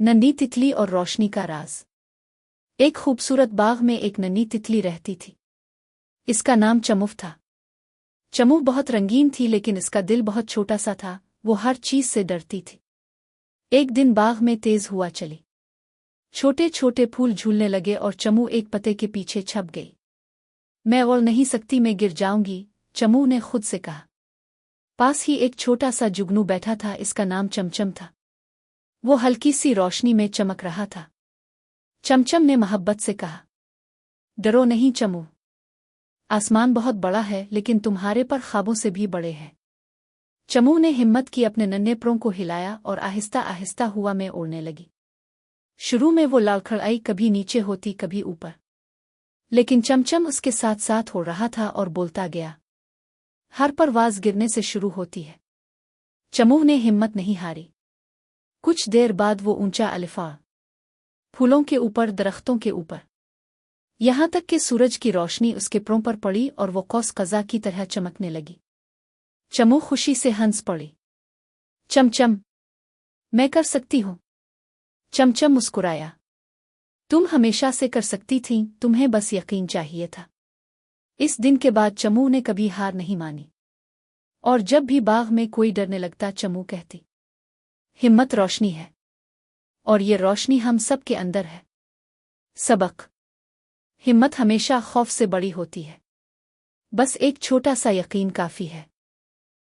नन्ही तितली और रोशनी का राज। एक खूबसूरत बाग में एक नन्ही तितली रहती थी। इसका नाम चमुफ था। चमू बहुत रंगीन थी, लेकिन इसका दिल बहुत छोटा सा था। वो हर चीज से डरती थी। एक दिन बाग में तेज हुआ चली। छोटे छोटे फूल झूलने लगे और चमू एक पत्ते के पीछे छप गई। मैं ओढ़ नहीं सकती, मैं गिर जाऊंगी, चमू ने खुद से कहा। पास ही एक छोटा सा जुगनू बैठा था, इसका नाम चमचम था। वो हल्की सी रोशनी में चमक रहा था। चमचम ने मोहब्बत से कहा, डरो नहीं चमू, आसमान बहुत बड़ा है, लेकिन तुम्हारे पर ख्वाबों से भी बड़े हैं। चमू ने हिम्मत की, अपने नन्हे परों को हिलाया और आहिस्ता आहिस्ता हुआ में उड़ने लगी। शुरू में वो लड़खड़ाई, कभी नीचे होती कभी ऊपर, लेकिन चमचम उसके साथ साथ हो रहा था और बोलता गया। हर परवाज गिरने से शुरू होती है। चमू ने हिम्मत नहीं हारी। कुछ देर बाद वो ऊंचा अलिफा, फूलों के ऊपर, दरख्तों के ऊपर, यहां तक कि सूरज की रोशनी उसके परों पर पड़ी और वो कौस कज़ा की तरह चमकने लगी। चमू खुशी से हंस पड़ी। चमचम, मैं कर सकती हूँ। चमचम मुस्कुराया। तुम हमेशा से कर सकती थीं, तुम्हें बस यकीन चाहिए था। इस दिन के बाद चमू ने कभी हार नहीं मानी, और जब भी बाग में कोई डरने लगता, चमू कहती, हिम्मत रोशनी है, और ये रोशनी हम सब के अंदर है। सबक: हिम्मत हमेशा खौफ से बड़ी होती है। बस एक छोटा सा यकीन काफी है।